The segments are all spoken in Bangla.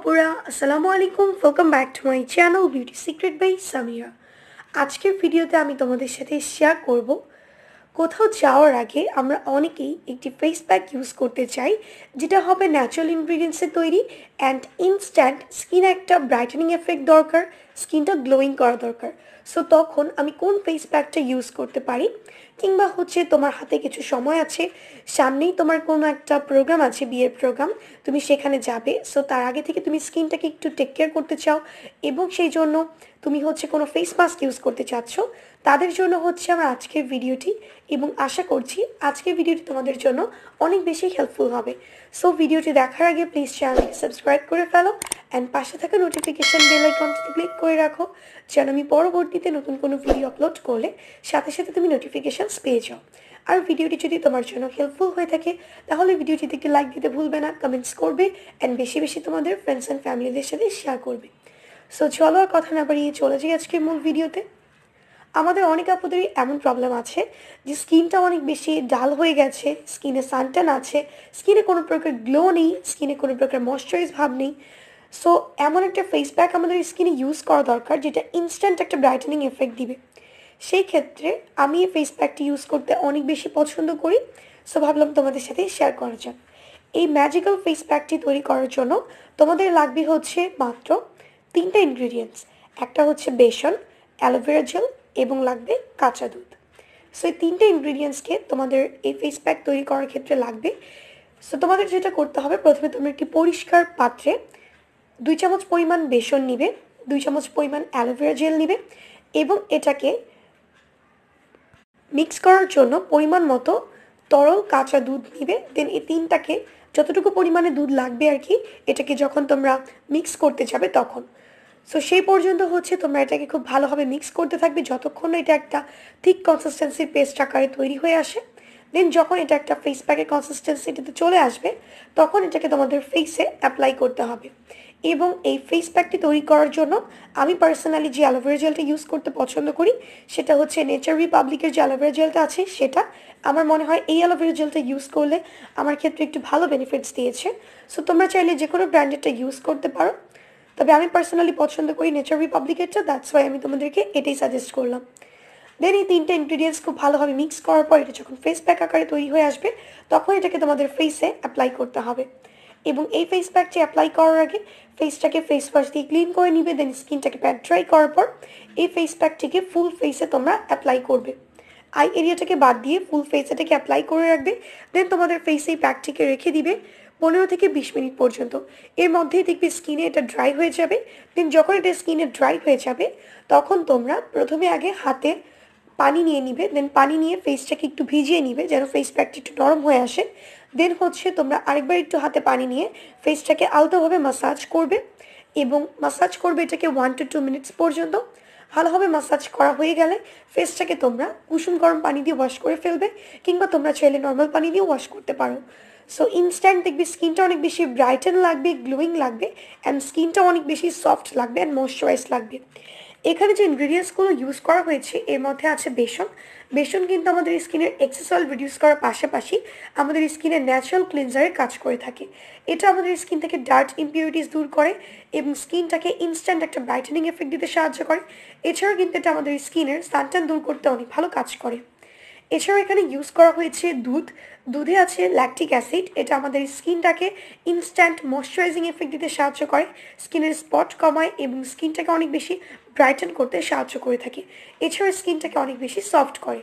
আপুরা আসসালামু আলাইকুম welcome back to my channel beauty secret by Samira. আজকের ভিডিওতে আমি তোমাদের সাথে শেয়ার করব কোথাও যাওয়ার আগে আমরা অনেকেই একটি ফেস প্যাক ইউজ করতে চাই যেটা হবে ন্যাচারাল ইনগ্রিডিয়েন্টসে তৈরি অ্যান্ড ইনস্ট্যান্ট স্কিনে একটা ব্রাইটেনিং এফেক্ট দরকার, স্কিনটা গ্লোয়িং করা দরকার। সো তখন আমি কোন ফেস প্যাকটা ইউজ করতে পারি, কিংবা হচ্ছে তোমার হাতে কিছু সময় আছে, সামনেই তোমার কোনো একটা প্রোগ্রাম আছে, বিয়ের প্রোগ্রাম, তুমি সেখানে যাবে। সো তার আগে থেকে তুমি স্কিনটাকে একটু টেক কেয়ার করতে চাও এবং সেই জন্য তুমি হচ্ছে কোনো ফেস মাস্ক ইউজ করতে চাচ্ছ, তাদের জন্য হচ্ছে আমার আজকের ভিডিওটি। এবং আশা করছি আজকের ভিডিওটি তোমাদের জন্য অনেক বেশি হেল্পফুল হবে। সো ভিডিওটি দেখার আগে প্লিজ চ্যানেলটি সাবস্ক্রাইব করে ফেলো অ্যান্ড পাশে থাকা নোটিফিকেশান বেল আইকনটিতে ক্লিক করে রাখো, যেন আমি পরবর্তীতে নতুন কোনো ভিডিও আপলোড করলে সাথে সাথে তুমি নোটিফিকেশানস পেয়ে যাও। আর ভিডিওটি যদি তোমার জন্য হেল্পফুল হয়ে থাকে তাহলে ভিডিওটিতে একটি লাইক দিতে ভুলবে না, কমেন্টস করবে অ্যান্ড বেশি বেশি তোমাদের ফ্রেন্ডস অ্যান্ড ফ্যামিলিদের সাথে শেয়ার করবে। সো চলো আর কথা না বাড়িয়ে চলে যাই আজকের মূল ভিডিওতে। আমাদের অনেক আপুদেরই এমন প্রবলেম আছে যে স্কিনটা অনেক বেশি ডাল হয়ে গেছে, স্কিনে সানটান আছে, স্কিনে কোনো প্রকার গ্লো নেই, স্কিনে কোনো প্রকার ময়শ্চারাইজ ভাব নেই। সো এমন একটা ফেস প্যাক আমাদের স্কিনে ইউজ করা দরকার যেটা ইনস্ট্যান্ট একটা ব্রাইটেনিং এফেক্ট দিবে। সেই ক্ষেত্রে আমি এই ফেস প্যাকটি ইউজ করতে অনেক বেশি পছন্দ করি। সো ভাবলাম তোমাদের সাথে শেয়ার করা যাক। এই ম্যাজিক্যাল ফেস প্যাকটি তৈরি করার জন্য তোমাদের লাগবে হচ্ছে মাত্র 3টা ইনগ্রিডিয়েন্টস। একটা হচ্ছে বেসন, অ্যালোভেরা জেল এবং লাগবে কাঁচা দুধ। সো এই 3টে ইনগ্রিডিয়েন্টসকে তোমাদের এই ফেস প্যাক তৈরি করার ক্ষেত্রে লাগবে। সো তোমাদের যেটা করতে হবে, প্রথমে তোমরা একটি পরিষ্কার পাত্রে 2 চামচ পরিমাণ বেসন নিবে, 2 চামচ পরিমাণ অ্যালোভেরা জেল নিবে এবং এটাকে মিক্স করার জন্য পরিমাণ মতো তরল কাঁচা দুধ নিবে। দেন এই 3টাকে যতটুকু পরিমাণে দুধ লাগবে আর কি, এটাকে যখন তোমরা মিক্স করতে যাবে তখন, সো সেই পর্যন্ত হচ্ছে তোমরা এটাকে খুব ভালোভাবে মিক্স করতে থাকবে যতক্ষণ না এটা একটা থিক কনসিস্টেন্সির পেস্ট আকারে তৈরি হয়ে আসে। দেন যখন এটা একটা ফেস প্যাকের কনসিস্টেন্সিতে চলে আসবে তখন এটাকে তোমাদের ফেসে অ্যাপ্লাই করতে হবে। এবং এই ফেস প্যাকটি তৈরি করার জন্য আমি পার্সোনালি যে অ্যালোভেরা জেলটা ইউজ করতে পছন্দ করি সেটা হচ্ছে নেচার রিপাবলিকের যে অ্যালোভেরা জেলটা আছে সেটা। আমার মনে হয় এই অ্যালোভেরা জেলটা ইউজ করলে আমার ক্ষেত্রে একটু ভালো বেনিফিটস দিয়েছে। সো তোমরা চাইলে যে কোনো ব্র্যান্ডেরটা ইউজ করতে পারো, তবে আমি পার্সোনালি পছন্দ করি নেচার রিপাবলিকেরটা, দ্যাটস ওয়াই আমি তোমাদেরকে এটাই সাজেস্ট করলাম। দেন এই 3টে ইনগ্রিডিয়েন্টস খুব ভালোভাবে মিক্স করার পর এটা যখন ফেস প্যাক আকারে তৈরি হয়ে আসবে তখন এটাকে তোমাদের ফেসে অ্যাপ্লাই করতে হবে। এবং এই ফেস প্যাকটি অ্যাপ্লাই করার আগে ফেসটাকে ফেস ওয়াশ দিয়ে ক্লিন করে নিবে। দেন স্কিনটাকে প্যাট ড্রাই করার পর এই ফেস প্যাকটিকে ফুল ফেসে তোমরা অ্যাপ্লাই করবে। আই এরিয়াটাকে বাদ দিয়ে ফুল ফেসটাকে অ্যাপ্লাই করে রাখবে। দেন তোমাদের ফেসে এই প্যাকটিকে রেখে দিবে 15 থেকে 20 মিনিট পর্যন্ত। এর মধ্যেই দেখবে স্কিনে এটা ড্রাই হয়ে যাবে। দেন যখন এটা স্কিনে ড্রাই হয়ে যাবে তখন তোমরা প্রথমে আগে হাতে পানি নিয়ে নিবে। দেন পানি নিয়ে ফেসটাকে একটু ভিজিয়ে নিবে যেন ফেস প্যাকটি একটু নরম হয়ে আসে। দেন হচ্ছে তোমরা আরেকবার একটু হাতে পানি নিয়ে ফেসটাকে আলতোভাবে মাসাজ করবে এবং মাসাজ করবে এটাকে 1 to 2 মিনিটস পর্যন্ত। ভালোভাবে মাসাজ করা হয়ে গেলে ফেসটাকে তোমরা কুসুম গরম পানি দিয়ে ওয়াশ করে ফেলবে, কিংবা তোমরা চাইলে নর্মাল পানি দিয়ে ওয়াশ করতে পারো। সো ইনস্ট্যান্ট দেখবে স্কিনটা অনেক বেশি ব্রাইটেন লাগবে, গ্লোয়িং লাগবে অ্যান্ড স্কিনটা অনেক বেশি সফট লাগবে অ্যান্ড ময়শ্চারাইজ লাগবে। এখানে যে ইনগ্রিডিয়েন্টসগুলো ইউজ করা হয়েছে এর মধ্যে আছে বেসন। বেসন কিন্তু আমাদের স্কিনের এক্সেস অয়েল রিডিউস করার পাশাপাশি আমাদের স্কিনের ন্যাচারাল ক্লিনজারের কাজ করে থাকে। এটা আমাদের স্কিন থেকে ডার্ট ইমপিউরিটিস দূর করে এবং স্কিনটাকে ইনস্ট্যান্ট একটা ব্রাইটেনিং এফেক্ট দিতে সাহায্য করে। এছাড়াও কিন্তু এটা আমাদের স্কিনের সানটান দূর করতে অনেক ভালো কাজ করে। এছাড়াও এখানে ইউজ করা হয়েছে দুধ। দুধে আছে ল্যাকটিক অ্যাসিড, এটা আমাদের স্কিনটাকে ইনস্ট্যান্ট ময়শ্চারাইজিং এফেক্ট দিতে সাহায্য করে, স্কিনের স্পট কমায় এবং স্কিনটাকে অনেক বেশি ব্রাইটেন করতে সাহায্য করে থাকে। এছাড়াও স্কিনটাকে অনেক বেশি সফট করে।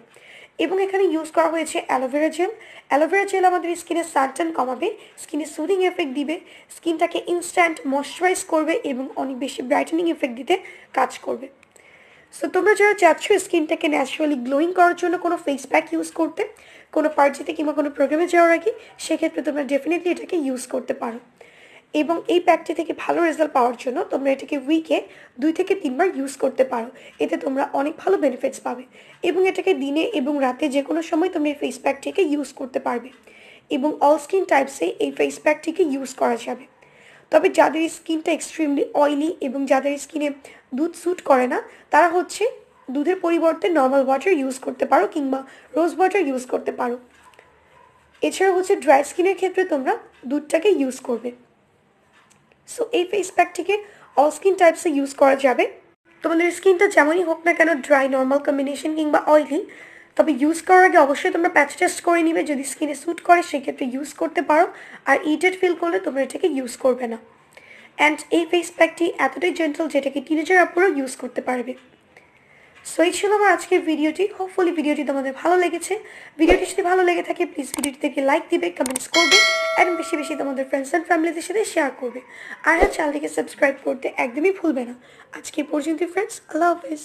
এবং এখানে ইউজ করা হয়েছে অ্যালোভেরা জেল। অ্যালোভেরা জেল আমাদের স্কিনের সানটান কমাবে, স্কিনে সুদিং এফেক্ট দিবে, স্কিনটাকে ইনস্ট্যান্ট ময়শ্চারাইজ করবে এবং অনেক বেশি ব্রাইটেনিং এফেক্ট দিতে কাজ করবে। সো তোমরা যারা চাচ্ছ স্কিনটাকে ন্যাচারালি গ্লোয়িং করার জন্য কোনো ফেস প্যাক ইউজ করতে, কোনো পার্টিতে কিংবা কোনো প্রোগ্রামে যাওয়ার আগে, সেক্ষেত্রে তোমরা ডেফিনেটলি এটাকে ইউজ করতে পারো। এবং এই প্যাকটি থেকে ভালো রেজাল্ট পাওয়ার জন্য তোমরা এটাকে উইকে 2 থেকে 3 বার ইউজ করতে পারো। এতে তোমরা অনেক ভালো বেনিফিটস পাবে এবং এটাকে দিনে এবং রাতে যে কোনো সময় তোমরা এই ফেস প্যাকটিকে ইউজ করতে পারবে এবং অল স্কিন টাইপসে এই ফেস প্যাকটিকে ইউজ করা যাবে। তবে যাদের স্কিনটা এক্সট্রিমলি অয়েলি এবং যাদের স্কিনে দুধ স্যুট করে না তারা হচ্ছে দুধের পরিবর্তে নর্মাল ওয়াটার ইউজ করতে পারো কিংবা রোজ ওয়াটার ইউজ করতে পারো। এছাড়া হচ্ছে ড্রাই স্কিনের ক্ষেত্রে তোমরা দুধটাকে ইউজ করবে। সো এই ফেস প্যাকটিকে অল স্কিন টাইপসে ইউজ করা যাবে। তোমাদের স্কিনটা যেমনই হোক না কেন, ড্রাই, নর্মাল কম্বিনেশন কিংবা অয়েলি, তবে ইউজ করার আগে অবশ্যই তোমরা প্যাচ টেস্ট করে নিবে। যদি স্কিনে স্যুট করে সেক্ষেত্রে ইউজ করতে পারো, আর ইরিটেট ফিল করলে তোমরা এটাকে ইউজ করবে না। অ্যান্ড এই ফেস প্যাকটি এতটাই জেন্টল যেটাকে টিনেজার আপুরাও ইউজ করতে পারবে। সো এই ছিল আমার আজকের ভিডিওটি। হোপফুলি ভিডিওটি তোমাদের ভালো লেগেছে। ভিডিওটি যদি ভালো লেগে থাকে প্লিজ ভিডিওটি থেকে লাইক দিবে, কমেন্টস করবে, অ্যান্ড বেশি বেশি তোমাদের ফ্রেন্ডস অ্যান্ড ফ্যামিলিদের সাথে শেয়ার করবে। আর হ্যাঁ, চ্যানেলটিকে সাবস্ক্রাইব করতে একদমই ভুলবে না। আজকে পর্যন্ত ফ্রেন্ডস, আল্লাহ হাফেজ।